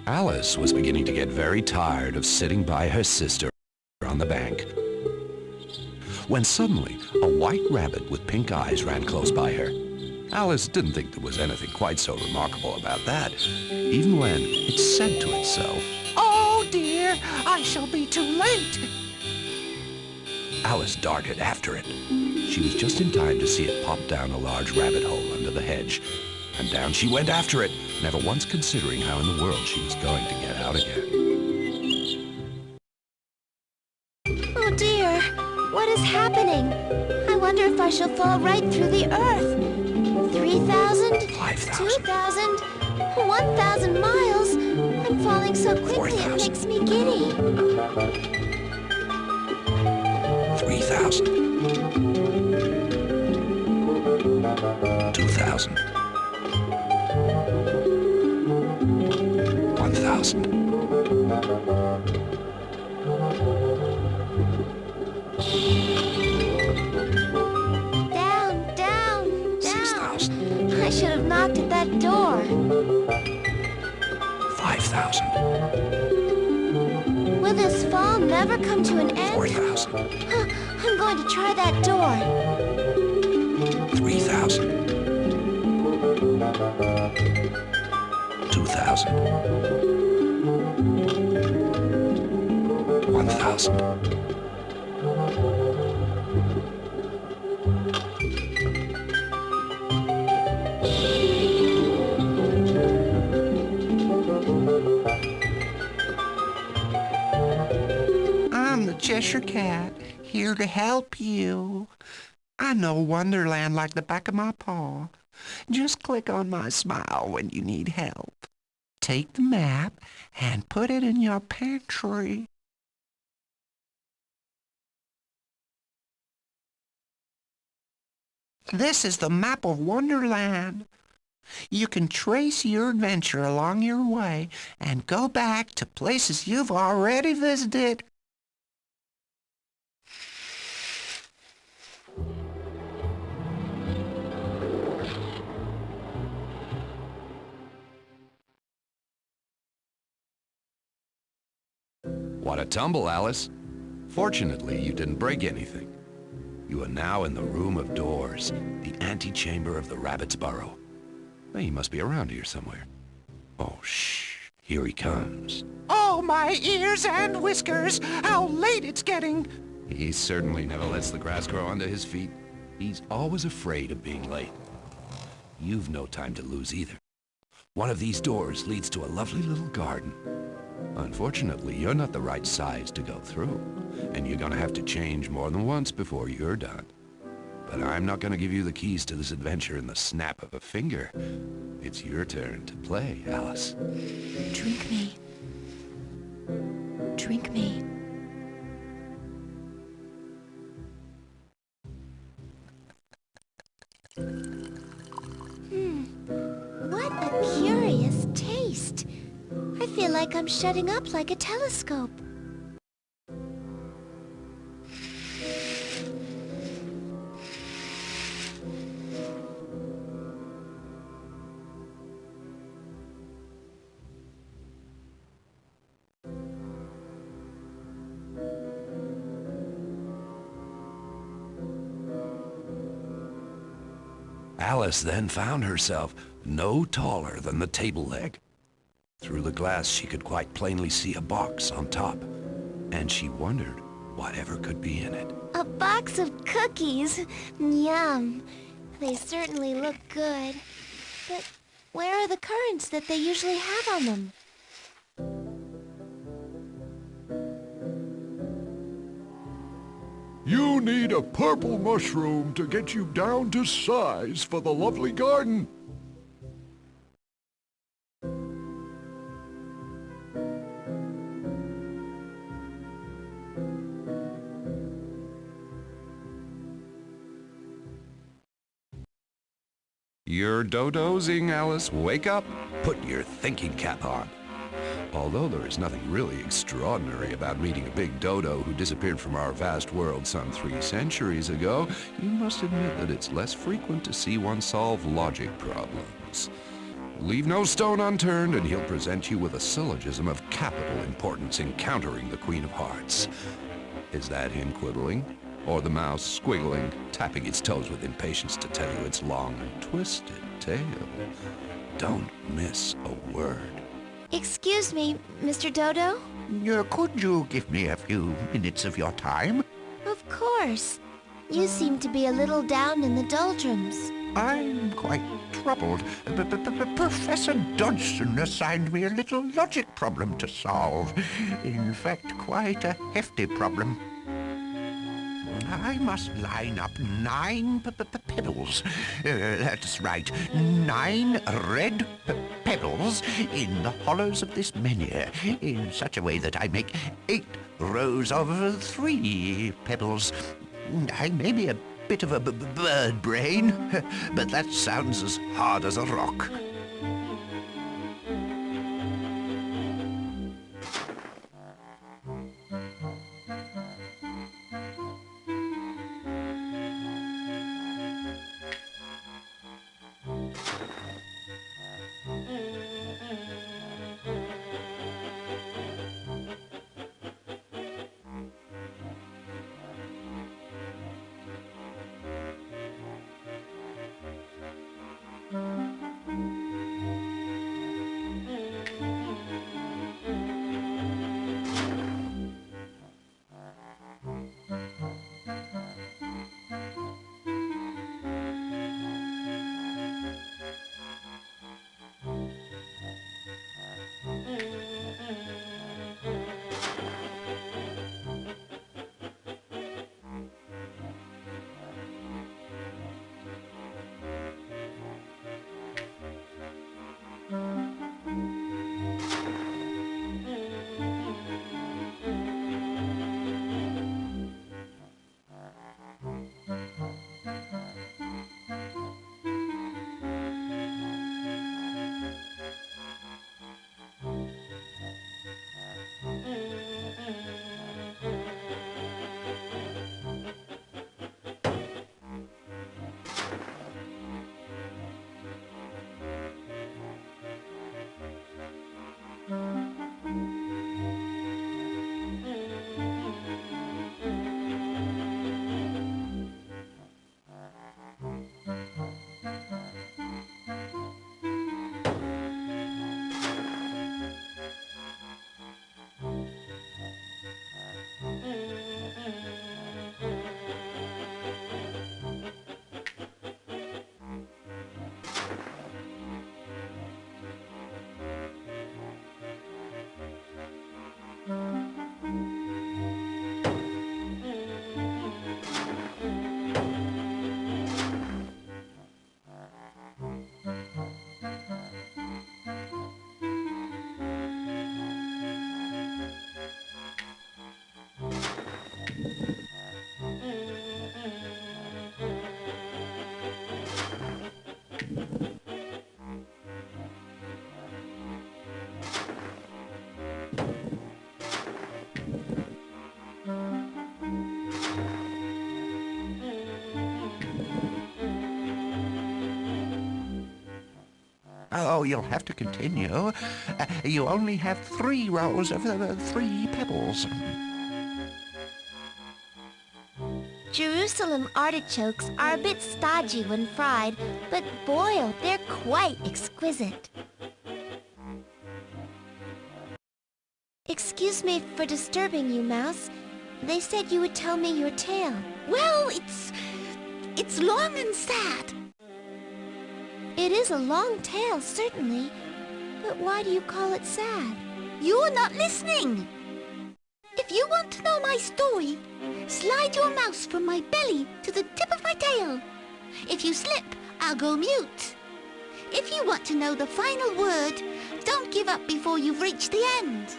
Alice was beginning to get very tired of sitting by her sister on the bank, when suddenly a white rabbit with pink eyes ran close by her. Alice didn't think there was anything quite so remarkable about that, even when it said to itself, "Oh dear, I shall be too late." Alice darted after it. She was just in time to see it pop down a large rabbit hole under the hedge, and down she went after it, never once considering how in the world she was going to get out again. Oh dear, what is happening? I wonder if I shall fall right through the earth. 3,000, 5,000, 2,000, 1,000 miles. I'm falling so quickly 4,000. it makes me giddy. 3,000, 2,000, 1,000. Down, down, 6,000, down. I should have knocked at that door. 5,000, Will this fall never come to an end? 4,000, I'm going to try that door. 3,000, 2,000, 1,000. I'm the Cheshire Cat, here to help you. I know Wonderland like the back of my paw. Just click on my smile when you need help. Take the map and put it in your pantry. This is the map of Wonderland. You can trace your adventure along your way and go back to places you've already visited. What a tumble, Alice. Fortunately, you didn't break anything. You are now in the room of doors, the antechamber of the rabbit's burrow. He must be around here somewhere. Oh, shh. Here he comes. Oh, my ears and whiskers! How late it's getting! He certainly never lets the grass grow under his feet. He's always afraid of being late. You've no time to lose either. One of these doors leads to a lovely little garden. Unfortunately, you're not the right size to go through, and you're gonna have to change more than once before you're done. But I'm not gonna give you the keys to this adventure in the snap of a finger. It's your turn to play, Alice. Drink me. Drink me. What a curious taste. I feel like I'm shutting up like a telescope. Alice then found herself no taller than the table leg. Through the glass she could quite plainly see a box on top, and she wondered whatever could be in it. A box of cookies. Yum. They certainly look good. But where are the currants that they usually have on them? You need a purple mushroom to get you down to size for the lovely garden. You're dodozing, Alice. Wake up. Put your thinking cap on. Although there is nothing really extraordinary about meeting a big dodo who disappeared from our vast world some 3 centuries ago, you must admit that it's less frequent to see one solve logic problems. Leave no stone unturned, and he'll present you with a syllogism of capital importance in countering the Queen of Hearts. Is that him quibbling? Or the mouse squiggling, tapping its toes with impatience to tell you its long and twisted tail? Don't miss a word. Excuse me, Mr. Dodo? Could you give me a few minutes of your time? Of course. You seem to be a little down in the doldrums. I'm quite troubled. Professor Dodgson assigned me a little logic problem to solve. In fact, quite a hefty problem. I must line up 9 pebbles. That's right, 9 red pebbles in the hollows of this menhir in such a way that I make 8 rows of 3 pebbles. I may be a bit of a bird brain, but that sounds as hard as a rock. Oh, you'll have to continue. You only have 3 rows of 3 pebbles. Jerusalem artichokes are a bit stodgy when fried, but boiled, they're quite exquisite. Excuse me for disturbing you, Mouse. They said you would tell me your tale. Well, it's long and sad. It is a long tale, certainly. But why do you call it sad? You're not listening. If you want to know my story, slide your mouse from my belly to the tip of my tail. If you slip, I'll go mute. If you want to know the final word, don't give up before you've reached the end.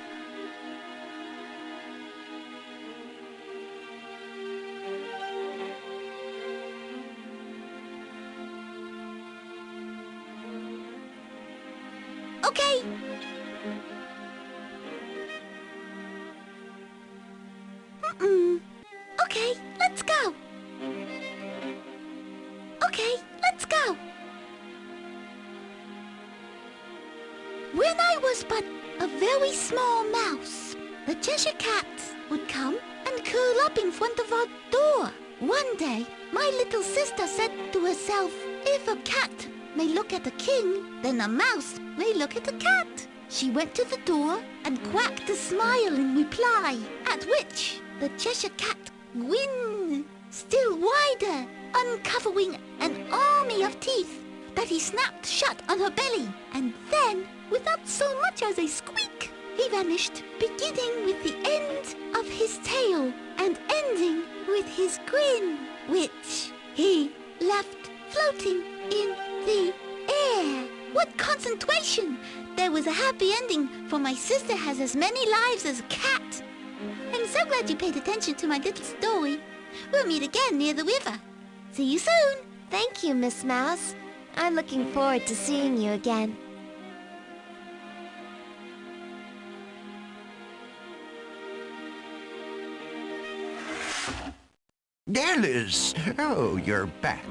Okay. Okay, let's go. Okay, let's go. When I was but a very small mouse, the Cheshire Cat would come and curl up in front of our door. One day, my little sister said to herself, if a cat may look at a king, then a mouse may look at a cat. She went to the door and quacked a smile in reply, at which the Cheshire Cat grinned still wider, uncovering an army of teeth that he snapped shut on her belly. And then, without so much as a squeak, he vanished, beginning with the end of his tail and ending with his grin, which he left floating in the air. What concentration! There was a happy ending, for my sister has as many lives as a cat. I'm so glad you paid attention to my little story. We'll meet again near the river. See you soon. Thank you, Miss Mouse. I'm looking forward to seeing you again. There, Liz. Oh, you're back.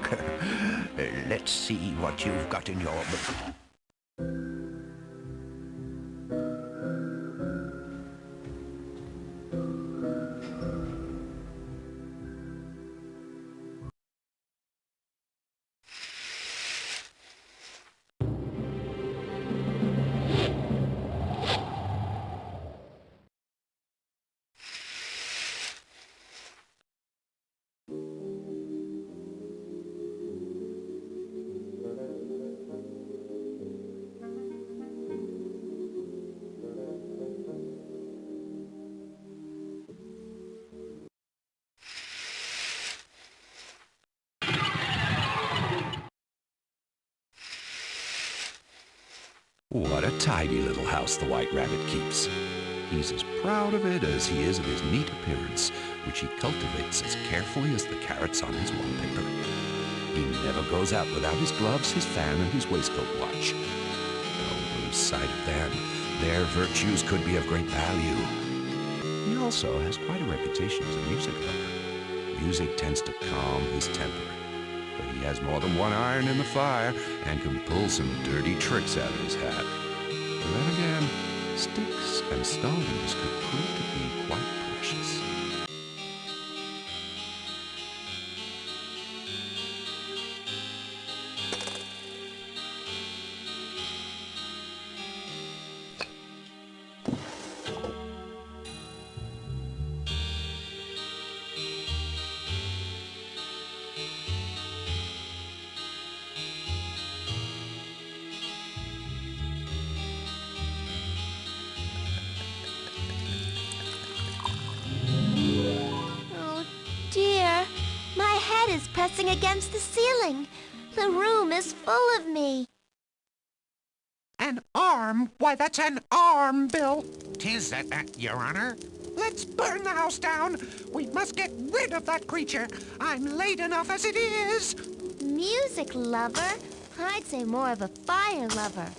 Let's see what you've got in your book. What a tidy little house the White Rabbit keeps. He's as proud of it as he is of his neat appearance, which he cultivates as carefully as the carrots on his wallpaper. He never goes out without his gloves, his fan, and his waistcoat watch. Don't lose sight of them. Their virtues could be of great value. He also has quite a reputation as a music lover. Music tends to calm his temper. But he has more than one iron in the fire and can pull some dirty tricks out of his hat. But then again, sticks and stones could prove to be quite precious. Is pressing against the ceiling. The room is full of me. An arm? Why, that's an arm, Bill. 'Tis that, Your Honor. Let's burn the house down. We must get rid of that creature. I'm late enough as it is. Music lover? I'd say more of a fire lover.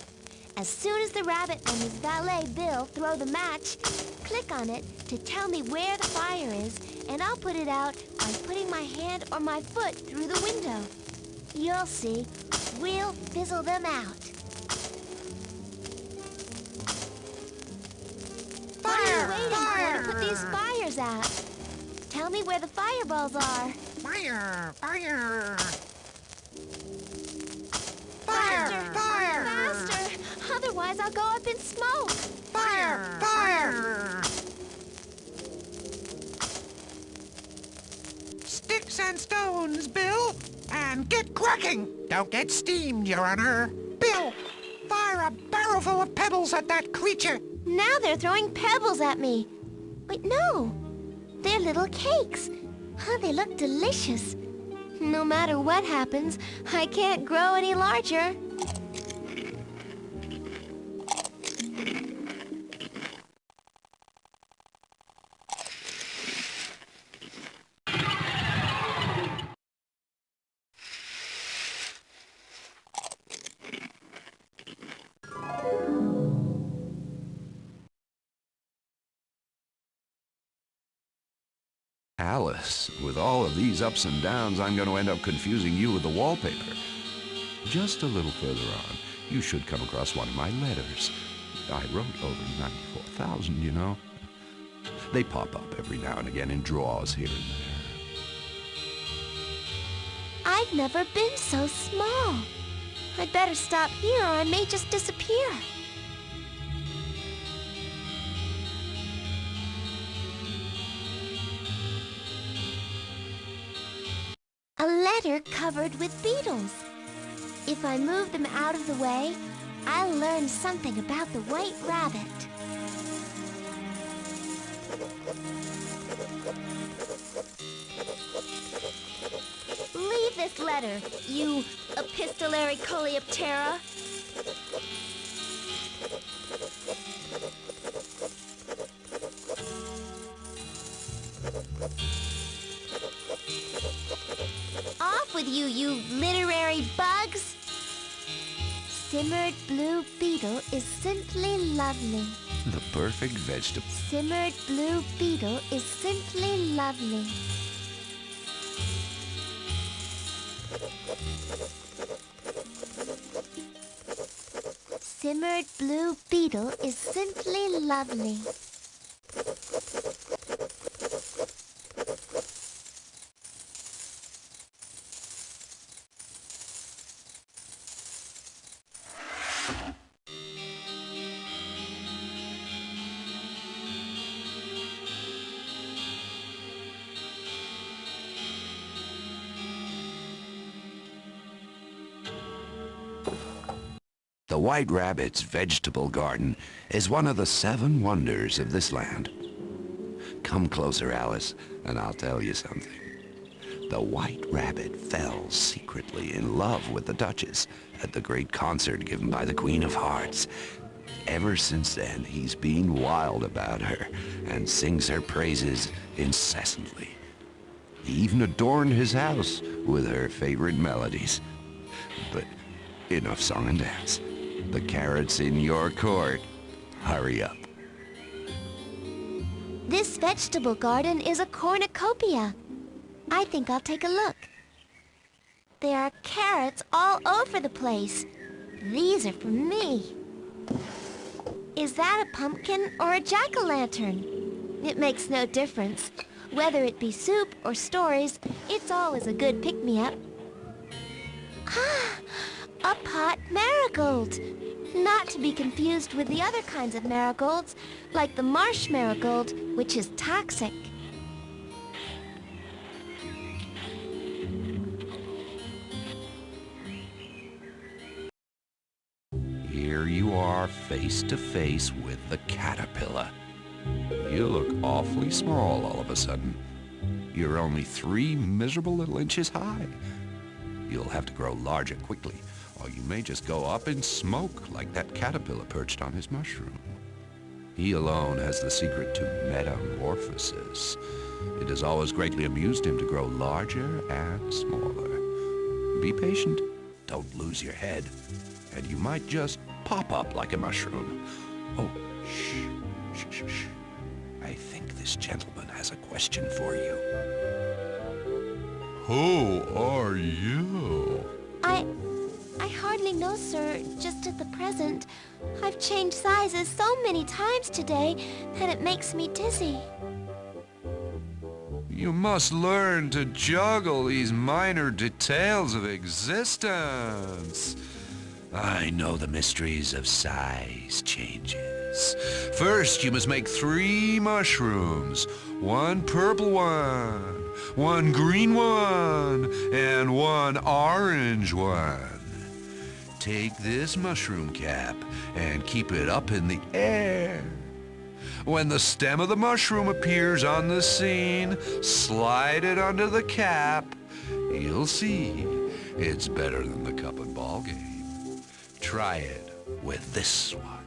As soon as the rabbit and his valet Bill throw the match, click on it to tell me where the fire is, and I'll put it out by putting my hand or my foot through the window. You'll see. We'll fizzle them out. What are you waiting for to put these fires out? Tell me where the fireballs are. Fire! Fire! Faster! Faster! Otherwise I'll go up in smoke. Fire! Fire! Sticks and stones, Bill! And get cracking! Don't get steamed, Your Honor. Bill, fire a barrel full of pebbles at that creature! Now they're throwing pebbles at me. Wait, no. They're little cakes. Oh, they look delicious. No matter what happens, I can't grow any larger. Alice, with all of these ups and downs, I'm going to end up confusing you with the wallpaper. Just a little further on, You should come across one of my letters. I wrote over 94,000, you know. They pop up every now and again in drawers here and there. I've never been so small. I'd better stop here or I may just disappear. A letter covered with beetles. If I move them out of the way, I'll learn something about the white rabbit. Leave this letter, you epistolary coleoptera. Off with you, you literary bugs! Simmered blue beetle is simply lovely. The perfect vegetable. Simmered blue beetle is simply lovely. Simmered blue beetle is simply lovely. The White Rabbit's vegetable garden is one of the 7 wonders of this land. Come closer, Alice, and I'll tell you something. The White Rabbit fell secretly in love with the Duchess at the great concert given by the Queen of Hearts. Ever since then, he's been wild about her and sings her praises incessantly. He even adorned his house with her favorite melodies. But enough song and dance. The carrot's in your court. Hurry up. This vegetable garden is a cornucopia. I think I'll take a look. There are carrots all over the place. These are for me. Is that a pumpkin or a jack-o'-lantern? It makes no difference. Whether it be soup or stories, it's always a good pick-me-up. Ah, a pot marigold. Not to be confused with the other kinds of marigolds, like the marsh marigold, which is toxic. Here you are face to face with the caterpillar. You look awfully small all of a sudden. You're only 3 miserable little inches high. You'll have to grow larger quickly, or you may just go up in smoke like that caterpillar perched on his mushroom. He alone has the secret to metamorphosis. It has always greatly amused him to grow larger and smaller. Be patient. Don't lose your head. And you might just pop up like a mushroom. Oh, shh, shh, shh, shh. I think this gentleman has a question for you. Who are you? I hardly know, sir. Just at the present. I've changed sizes so many times today that it makes me dizzy. You must learn to juggle these minor details of existence. I know the mysteries of size changes. First, you must make 3 mushrooms. 1 purple one, 1 green one, and 1 orange one. Take this mushroom cap and keep it up in the air. When the stem of the mushroom appears on the scene, slide it under the cap. You'll see, it's better than the cup and ball game. Try it with this one.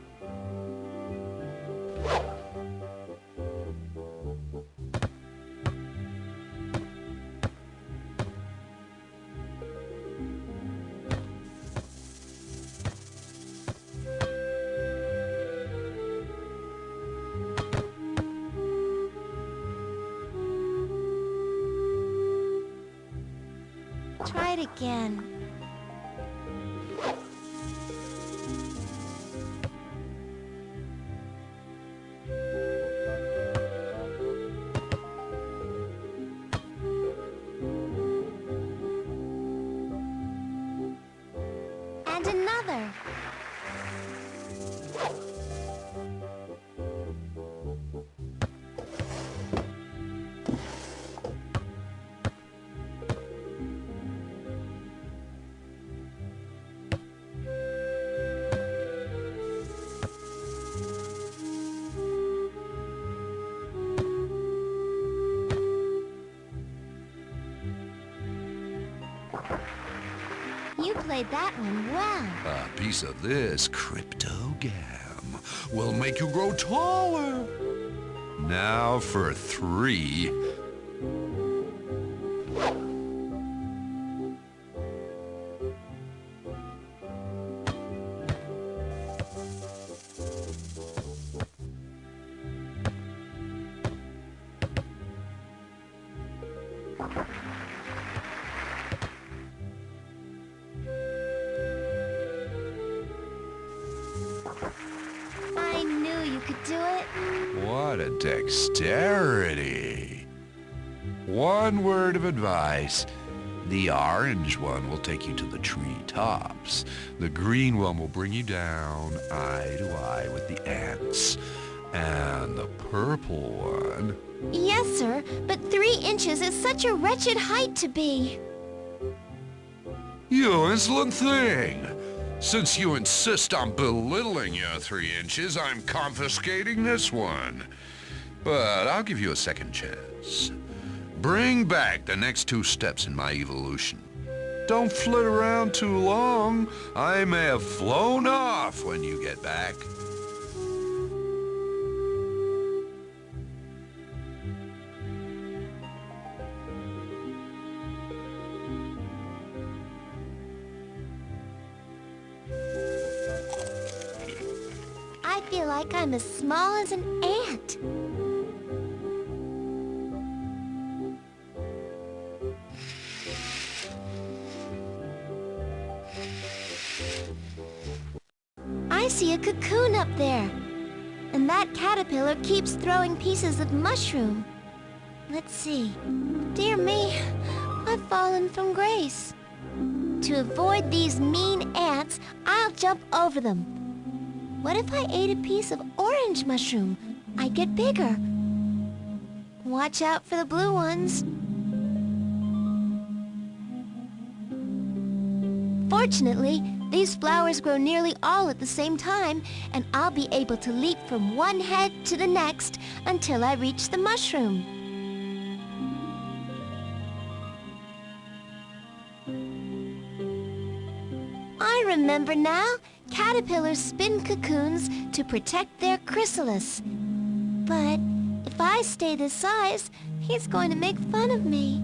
Try it again. color. You played that one well. A piece of this cryptogam will make you grow taller. Now for 3. I knew you could do it. What a dexterity. One word of advice. The orange one will take you to the treetops. The green one will bring you down eye to eye with the ants. And the purple one... Yes, sir, but 3 inches is such a wretched height to be. You insolent thing! Since you insist on belittling your 3 inches, I'm confiscating this one. But I'll give you a second chance. Bring back the next 2 steps in my evolution. Don't flit around too long. I may have flown off when you get back. I feel like I'm as small as an ant. I see a cocoon up there. And that caterpillar keeps throwing pieces of mushroom. Let's see. Dear me, I've fallen from grace. To avoid these mean ants, I'll jump over them. What if I ate a piece of orange mushroom? I'd get bigger. Watch out for the blue ones. Fortunately, these flowers grow nearly all at the same time, and I'll be able to leap from one head to the next until I reach the mushroom. I remember now. Caterpillars spin cocoons to protect their chrysalis. But if I stay this size, he's going to make fun of me.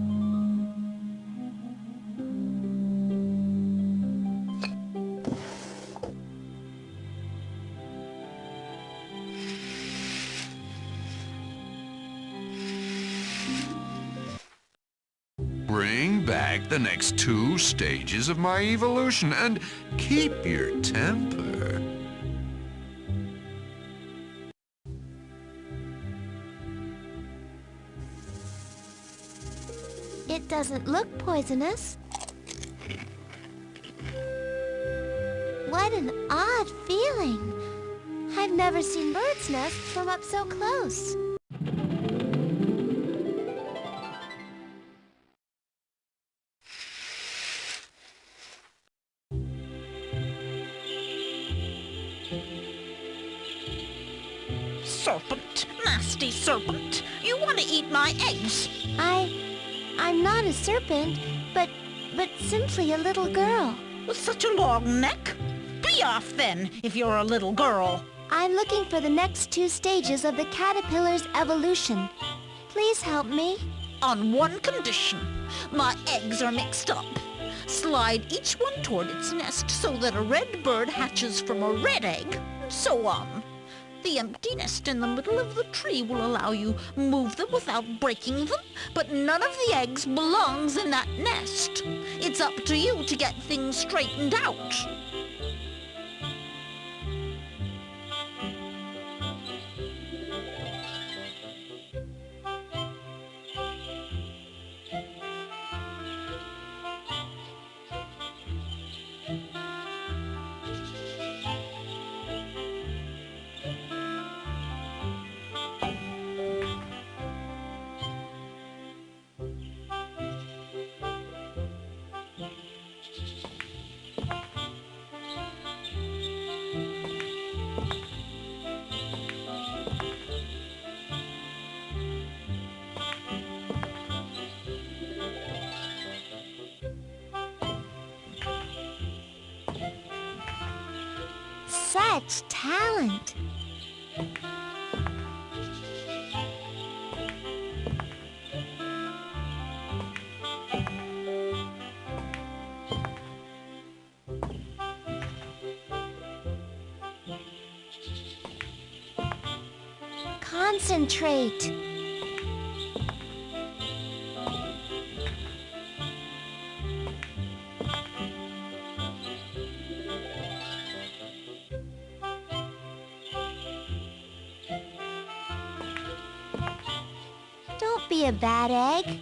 Bring back the next 2 stages of my evolution and keep your temper. It doesn't look poisonous. What an odd feeling. I've never seen birds' nests from up so close. Serpent, nasty serpent, you want to eat my eggs? I'm not a serpent, but simply a little girl. With such a long neck? Be off then, if you're a little girl. I'm looking for the next 2 stages of the caterpillar's evolution. Please help me. On one condition, my eggs are mixed up. Slide each one toward its nest so that a red bird hatches from a red egg, and so on. The empty nest in the middle of the tree will allow you move them without breaking them, but none of the eggs belongs in that nest. It's up to you to get things straightened out. Such talent. Concentrate. Don't be a bad egg.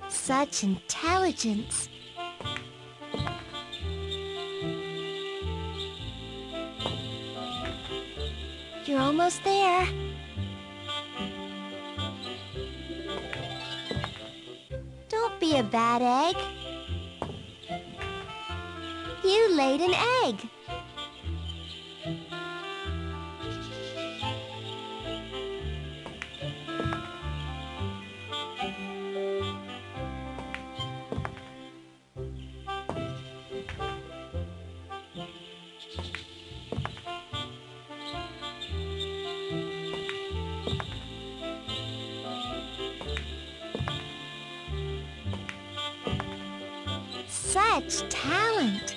Such intelligence. You're almost there. Don't be a bad egg. You laid an egg. Such talent.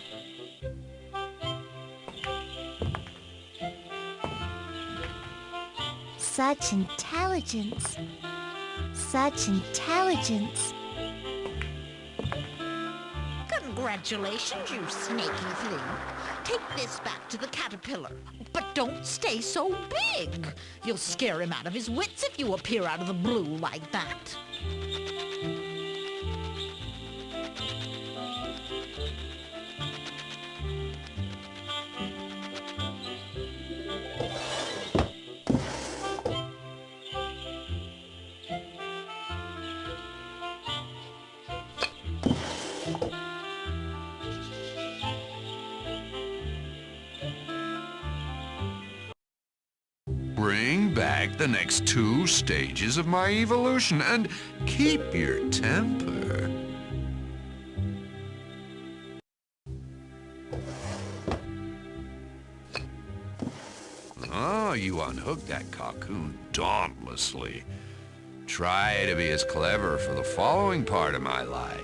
Such intelligence. Such intelligence. Congratulations, you snaky thing. Take this back to the caterpillar. But don't stay so big. You'll scare him out of his wits if you appear out of the blue like that. Bring back the next 2 stages of my evolution and keep your temper. Oh, you unhooked that cocoon dauntlessly. Try to be as clever for the following part of my life.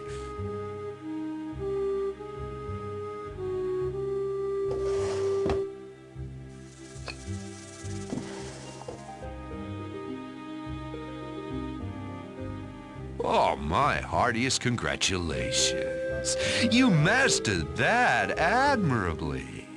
Oh, my heartiest congratulations. You mastered that admirably.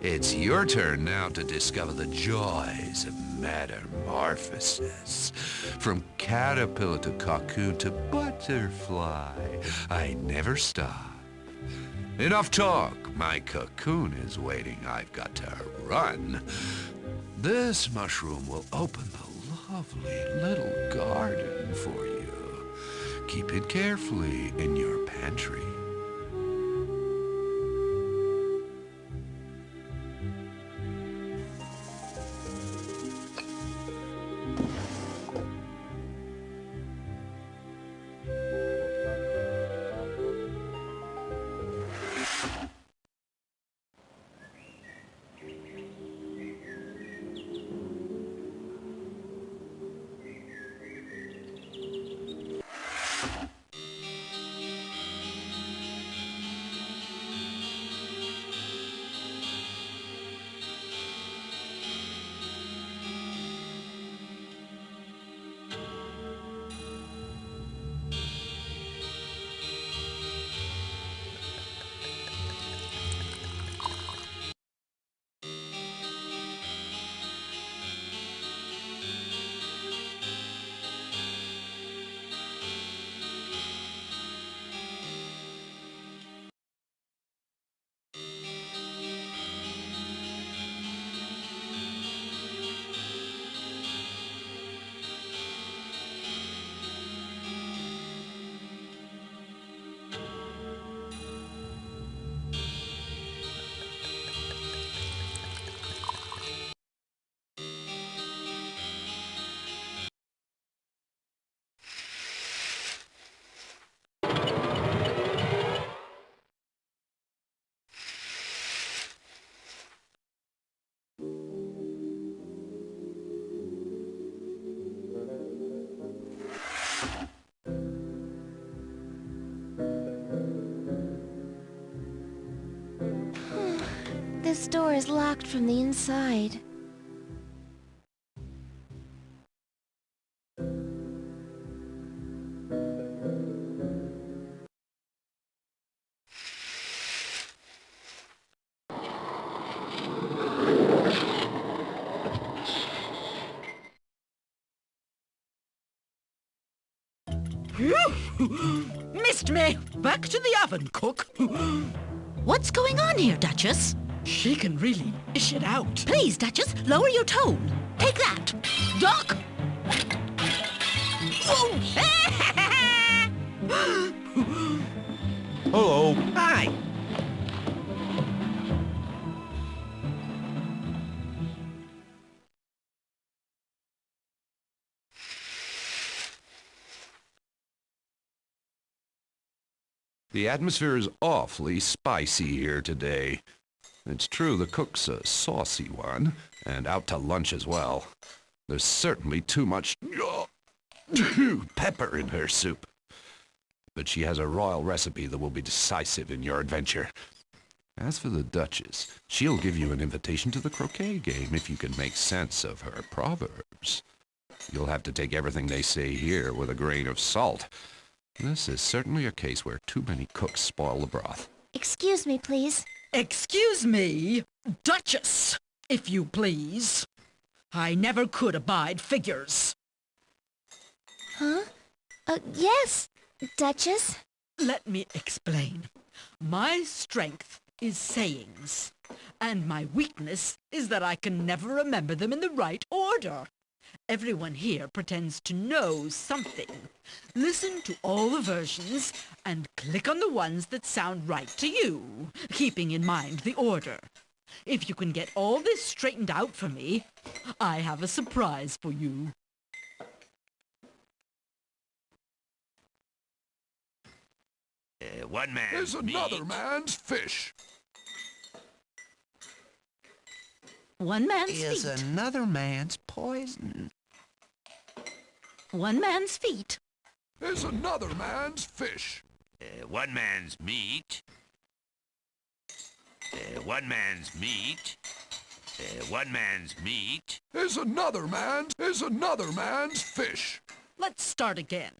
It's your turn now to discover the joys of metamorphosis. From caterpillar to cocoon to butterfly, I never stop. Enough talk. My cocoon is waiting. I've got to run. This mushroom will open the lovely little garden for you. Keep it carefully in your pantry. is locked from the inside. Missed me! Back to the oven, cook! What's going on here, Duchess? She can really dish it out. Please, Duchess, lower your tone. Take that! Doc! Hello. Hi. The atmosphere is awfully spicy here today. It's true the cook's a saucy one, and out to lunch as well. There's certainly too much pepper in her soup. But she has a royal recipe that will be decisive in your adventure. As for the Duchess, she'll give you an invitation to the croquet game if you can make sense of her proverbs. You'll have to take everything they say here with a grain of salt. This is certainly a case where too many cooks spoil the broth. Excuse me, please. Excuse me, Duchess, if you please. I never could abide figures. Huh? Yes, Duchess. Let me explain. My strength is sayings, and my weakness is that I can never remember them in the right order. Everyone here pretends to know something. Listen to all the versions and click on the ones that sound right to you, keeping in mind the order. If you can get all this straightened out for me, I have a surprise for you. One man's Is another man's fish. One man's Is feet. another man's poison. One man's feet. Is another man's fish. One man's meat. One man's meat. One man's meat. Is another man's fish. Let's start again.